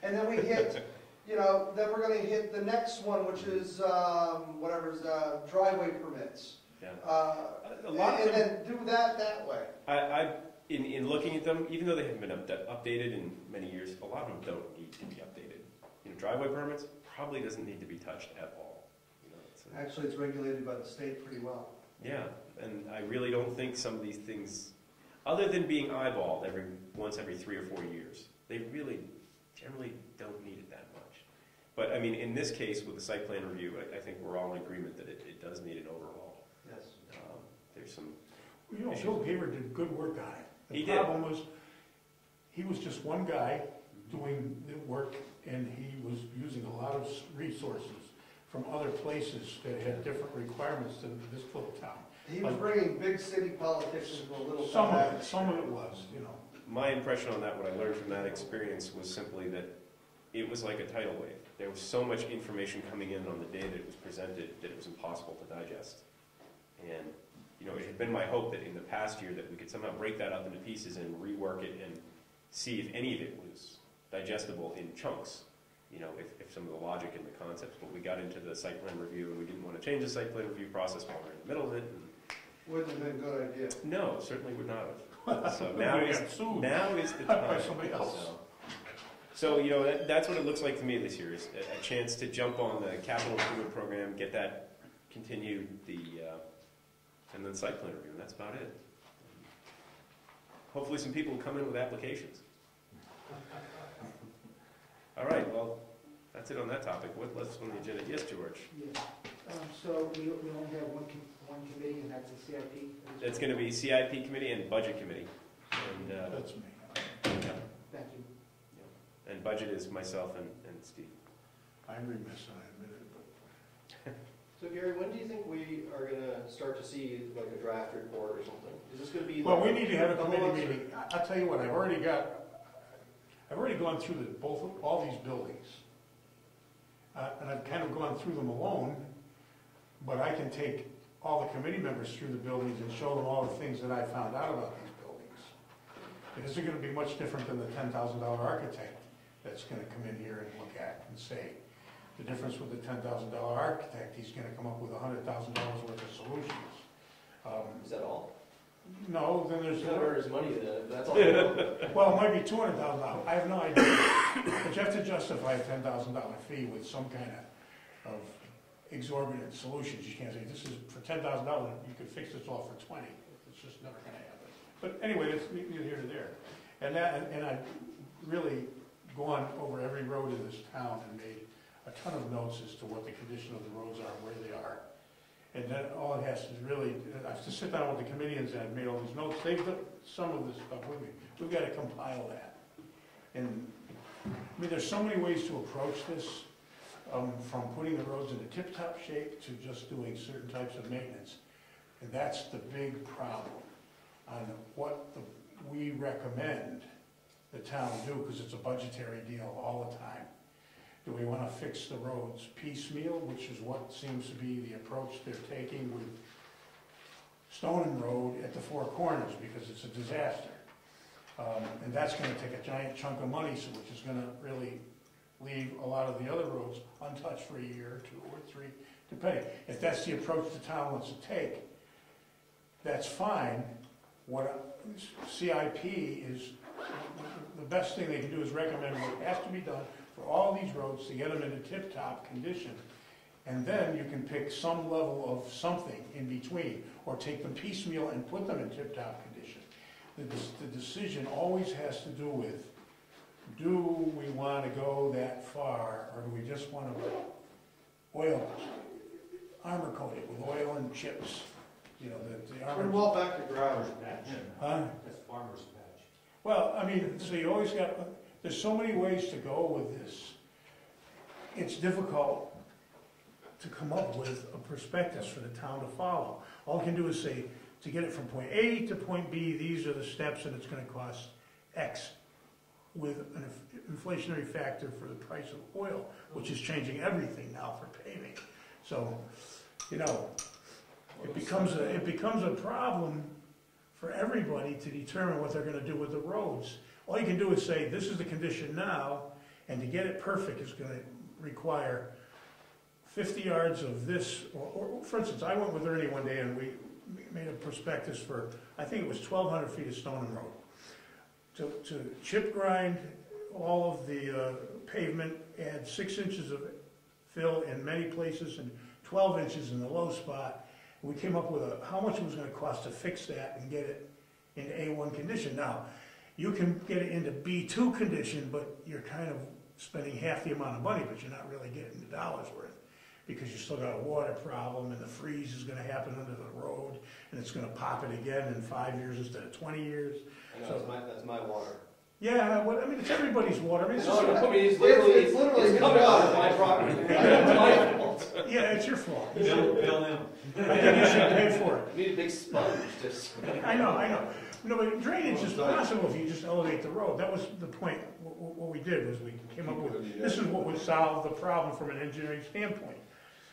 And then we hit, you know, then we're gonna hit the next one, which is, whatever's, driveway permits. Yeah. A lot and then do that way. In looking at them, even though they haven't been updated in many years, a lot of them don't need to be updated. You know, driveway permits probably doesn't need to be touched at all. You know, actually, it's regulated by the state pretty well. Yeah, and I really don't think some of these things, other than being eyeballed once every 3 or 4 years, they really generally don't need it that much. But I mean, in this case, with the site plan review, I think we're all in agreement that it does need an overhaul. Yes. There's some. You know, Bill Gaver did good work on it. He did. The problem was, he was just one guy doing the work, and he was using a lot of resources from other places that had different requirements than this little town. He was bringing big city politicians to a little town. Some of it was, you know. My impression on that, what I learned from that experience, was simply that it was like a tidal wave. There was so much information coming in on the day that it was presented that it was impossible to digest. And you know, it had been my hope that in the past year that we could somehow break that up into pieces and rework it and see if any of it was digestible in chunks, you know, if some of the logic and the concepts. But we got into the site plan review and we didn't want to change the site plan review process while we were in the middle of it. And wouldn't have been a good idea. No, certainly would not have. So now is the time. By somebody else. So you know, that's what it looks like to me this year, is a chance to jump on the capital improvement program, get that continued, and then site plan review, and that's about it. Hopefully some people will come in with applications. All right, well, that's it on that topic. What's on the agenda? Yes, George? Yeah. So we only have one committee, and that's the CIP? It's going to be CIP committee and budget committee. And, that's me. Yeah. Thank you. Yeah. And budget is myself and Steve. I'm remiss, I admit it, but... So Gary, when do you think we are going to start to see like a draft report or something? Is this going to be? Well, we need to have a committee meeting. I'll tell you what, I've already gone through all these buildings, and I've kind of gone through them alone. But I can take all the committee members through the buildings and show them all the things that I found out about these buildings. It isn't going to be much different than the $10,000 architect that's going to come in here and look at and say. The difference with the $10,000 architect, he's going to come up with $100,000 worth of solutions. Is that all? No, then there's... He's going to earn his money then, that's all. Well, it might be $200,000. I have no idea. But you have to justify a $10,000 fee with some kind of exorbitant solutions. You can't say, this is for $10,000, you could fix this all for $20. It's just never going to happen. But anyway, that's neither here nor there. And I've really gone over every road in this town and made a ton of notes as to what the condition of the roads are, where they are. And then all it has to really, I have to sit down with the comedians and I've made all these notes. They've done some of this stuff with me. We've got to compile that. And I mean, there's so many ways to approach this, from putting the roads in a tip-top shape to just doing certain types of maintenance. And that's the big problem on what we recommend the town do, because it's a budgetary deal all the time. Do we want to fix the roads piecemeal, which is what seems to be the approach they're taking with Stone Road at the Four Corners, because it's a disaster. And that's going to take a giant chunk of money, so which is going to really leave a lot of the other roads untouched for a year or 2 or 3, depending. If that's the approach the town wants to take, that's fine. What CIP is, the best thing they can do is recommend what has to be done for all these roads to get them into tip-top condition. And then you can pick some level of something in between, or take them piecemeal and put them in tip-top condition. The decision always has to do with, do we want to go that far, or do we just want to armor coat it with oil and chips? You know, the armor. Pretty well back to ground. Huh? That's farmer's patch. Well, I mean, so you always got, there's so many ways to go with this. It's difficult to come up with a prospectus for the town to follow. All you can do is say, to get it from point A to point B, these are the steps and it's going to cost X, with an inflationary factor for the price of oil, which is changing everything now for paving. So, you know, it becomes a problem for everybody to determine what they're going to do with the roads. All you can do is say, this is the condition now, And to get it perfect is gonna require 50 yards of this, or for instance, I went with Ernie one day and we made a prospectus for, I think it was 1,200 feet of stone and road. To chip grind all of the pavement, add 6 inches of fill in many places and 12 inches in the low spot. We came up with how much it was gonna cost to fix that and get it into A1 condition. Now, you can get it into B2 condition, but you're kind of spending half the amount of money, but you're not really getting the dollars worth, because you still got a water problem, and the freeze is gonna happen under the road, and it's gonna pop it again in 5 years instead of 20 years. I know, that's my water. Yeah, well, I mean, it's everybody's water. I mean, it's just, I mean, it's literally coming out of my property. It's my fault. yeah, it's your fault. Bill him. I think you should pay for it. You need a big sponge just. I know. No, but drainage is possible if you just elevate the road. That was the point. What we did was we came up with, this is what would solve the problem from an engineering standpoint.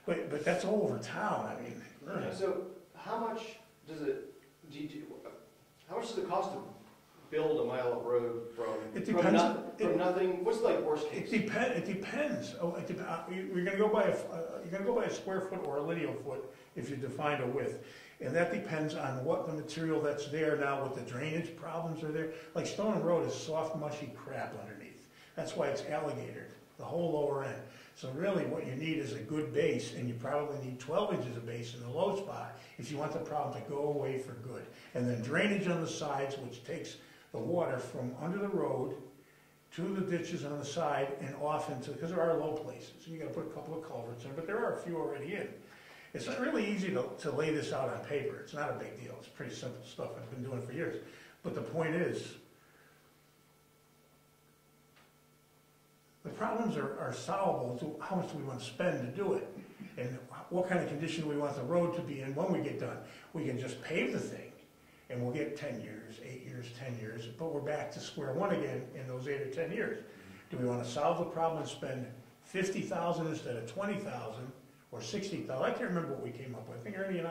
But that's all over town, I mean. So how much does it cost to build a mile of road It depends. from nothing? What's like worst case? It depends. You're gonna go by a square foot or a lineal foot if you define a width. And that depends on what the material that's there now, what the drainage problems are there. Like Stone Road is soft, mushy crap underneath. That's why it's alligator, the whole lower end. So really what you need is a good base, and you probably need 12 inches of base in the low spot if you want the problem to go away for good. And then drainage on the sides, which takes the water from under the road to the ditches on the side and off into, because there are low places. You gotta put a couple of culverts in, but there are a few already in. It's not really easy to lay this out on paper. It's not a big deal. It's pretty simple stuff. I've been doing it for years. But the point is, the problems are solvable to how much do we want to spend to do it, and what kind of condition we want the road to be in when we get done. We can just pave the thing, and we'll get 10 years, 8 years, 10 years, but we're back to square one again in those 8 or 10 years. Do we want to solve the problem and spend $50,000 instead of $20,000 or $60,000? I can't remember what we came up with. I think Ernie and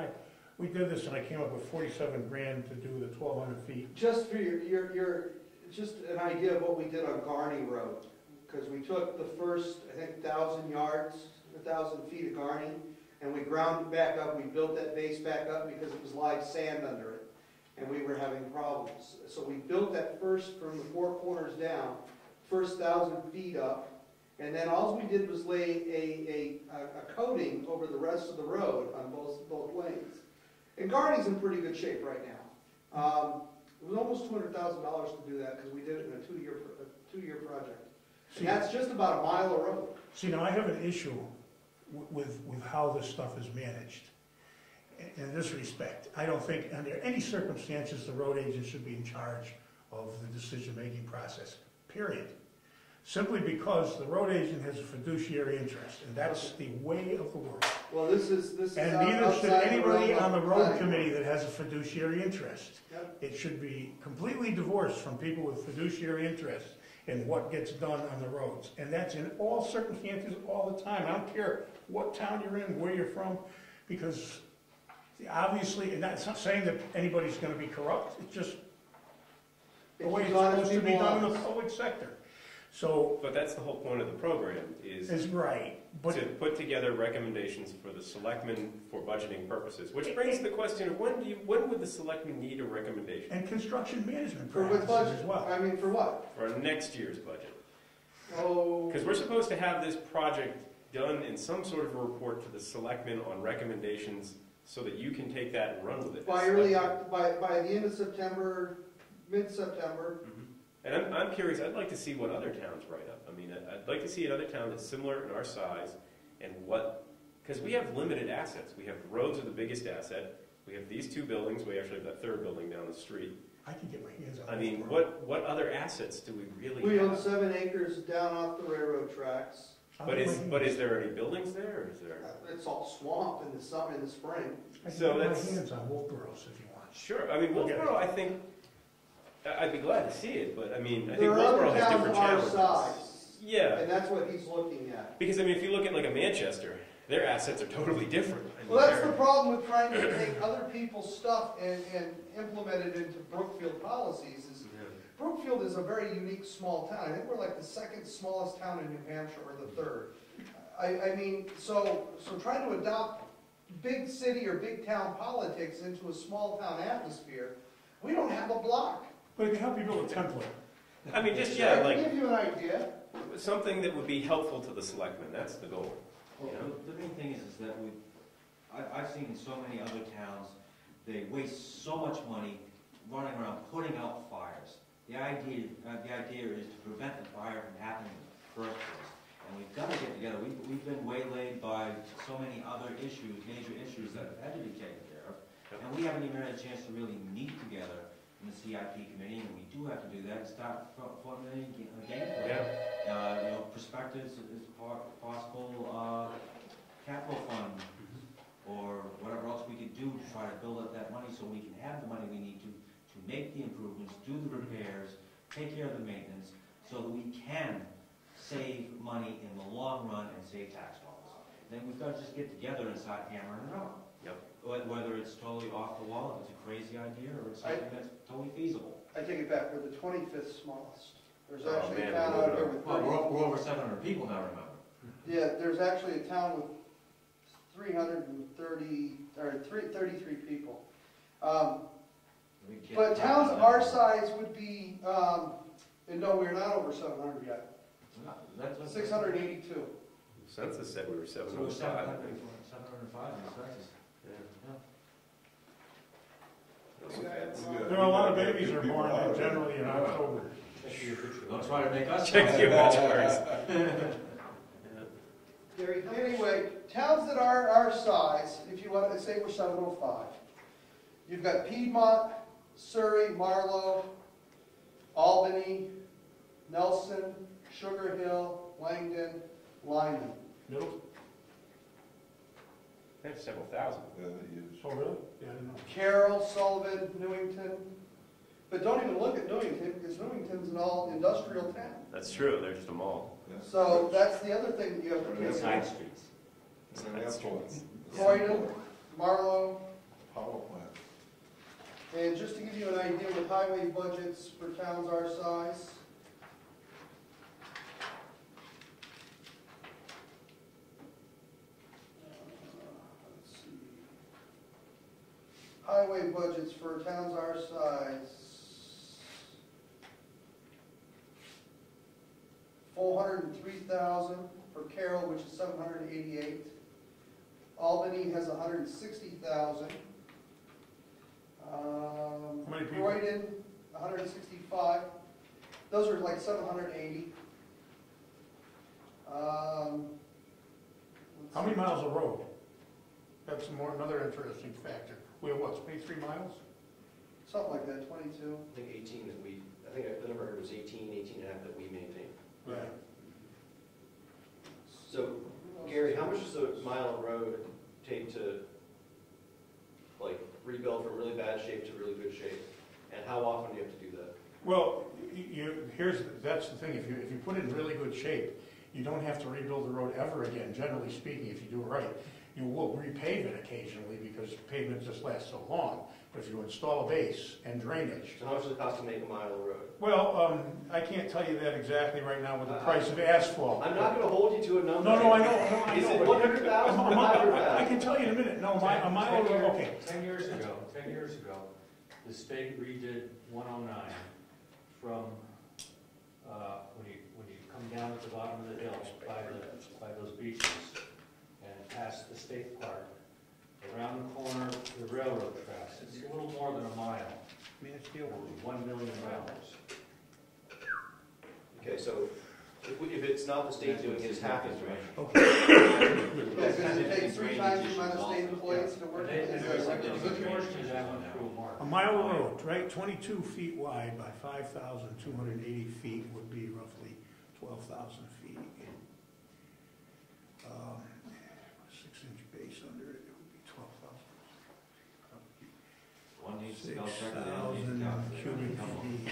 we did this, and I came up with 47 grand to do the 1,200 feet. Just for your just an idea of what we did on Garney Road, because we took the first, I think, 1,000 yards, 1,000 feet of Garney, and we ground it back up. We built that base back up because it was live sand under it, and we were having problems. So we built that first from the 4 corners down, first 1,000 feet up, and then all we did was lay a coating over the rest of the road on both lanes. And Garney's in pretty good shape right now. It was almost $200,000 to do that because we did it in a two-year project. And that's just about a mile of road. See, now I have an issue with how this stuff is managed. In this respect, I don't think under any circumstances the road agent should be in charge of the decision-making process, period. Simply because the road agent has a fiduciary interest, and that's the way of the world. Well, this is and neither should anybody on the road planning. committee that has a fiduciary interest. Yep. It should be completely divorced from people with fiduciary interest in what gets done on the roads. And that's in all circumstances all the time. I don't care what town you're in, where you're from, because obviously, and that's not saying that anybody's going to be corrupt, it's just the way it's supposed to be done in the public sector. So, But that's the whole point of the program, is right. But to put together recommendations for the selectmen for budgeting purposes, which brings the question of when would the selectmen need a recommendation? and construction management For what practices budget? as well. I mean, for what? For next year's budget. Oh, Because we're supposed to have this project done in some sort of a report to the selectmen on recommendations so that you can take that and run with it. by the end of September, mid-September. Mhm. And I'm curious, I'd like to see what other towns write up. I mean, I'd like to see another town that's similar in our size and because we have limited assets. We have roads are the biggest asset. We have these 2 buildings. We actually have that 3rd building down the street. I can get my hands on I mean, those. what other assets do we really We own have? 7 acres down off the railroad tracks. I'll But get is my hands- there any buildings there, or is there? It's all swamp in the summer, in the spring. I can so get my that's- hands on Wolfboroughs if you want. Sure. I mean, Okay. Wolfboro, I think I'd be glad to see it, but I mean, I think There are Wolfboro other has towns different our challenges. size, Yeah, and that's what he's looking at. because I mean, if you look at like a Manchester, their assets are totally different. I mean, Well, that's they're- the problem with trying to take other people's stuff and implement it into Brookfield policies is Yeah. Brookfield is a very unique small town. I think we're like the second smallest town in New Hampshire, or the third. I mean, so trying to adopt big city or big town politics into a small town atmosphere, we don't have a block. But it can help you build a template. I mean, just, I can like, give you an idea. something that would be helpful to the selectmen, that's the goal. Well, the main thing is that I've seen in so many other towns, they waste so much money running around putting out fires. The idea is to prevent the fire from happening in the first place. And we've got to get together. We've been waylaid by so many other issues, major issues that have had to be taken care of. And we haven't even had a chance to really meet together in the CIP committee, and we do have to do that and start formulating a game plan. Perspectives is possible, capital fund, or whatever else we could do to try to build up that money so we can have the money we need to make the improvements, do the repairs, take care of the maintenance, so that we can save money in the long run and save tax dollars. Then we've got to just get together and start hammering it out. Yep. Whether it's totally off the wall, if it's a crazy idea, or it's something that's totally feasible. I take it back, we're the 25th smallest. There's Oh, actually a man, town we're out here with Well, 30. we're over 700 people now, remember? Yeah, there's actually a town with 33 people. But towns our size would be, and no, we're not over 700 yet. 682. Census said we were So we're 705. 705 in the census. There are a lot of babies are born generally in October. Don't try to make us. Check your benchmarks. Anyway, towns that are our size, if you want to say we're 705, you've got Piedmont, Surrey, Marlow, Albany, Nelson, Sugar Hill, Langdon, Lyman. Middle? They have several thousand. Oh, really? Yeah, I didn't know. Carroll, Sullivan, Newington. But don't even look at Newington, because Newington's an all-industrial town. That's true, they're just a mall. So that's the other thing that you have to The consider. side streets. Croydon, Marlow, Power plant. and just to give you an idea of highway budgets for towns our size. Let's see. Highway budgets for towns our size. 403,000 for Carroll, which is 788. Albany has 160,000. many people? Croydon, 165. Those are like 780. How many miles of road? That's another interesting factor. We have what, 23 miles? Something like that, 22. I think 18 that I think the number I heard was 18 and a half that we maintain. Right. So, Gary, how much does a mile of road take to, like, rebuild from really bad shape to really good shape? And how often do you have to do that? Well, that's the thing, if you put it in really good shape, you don't have to rebuild the road ever again, generally speaking, if you do it right. You will repave it occasionally because pavement just lasts so long, but if you install a base and drainage. So how much does it cost to make a mile of road? Well, I can't tell you that exactly right now with the price of asphalt. I'm not gonna hold you to a number. No, I know. Is it but- 100,000 or 500,000? I can tell you in a minute, no, a mile of road, okay. 10 years ago, the state redid 109 from, when you come down at the bottom of the hill by those beaches and past the state park, around the corner, the railroad tracks. It's a little more than a mile. It was $1 million. Okay, so if it's not the state doing it, it's half as much. Because it takes 3 times the amount of state employees to work. There's a good portion of that went through Mark. A mile of road, right, 22 feet wide by 5,280 feet would be roughly 12,000 feet. 6-inch base under it, it would be 12,000. One needs to go check it 6,000 out. cubic feet.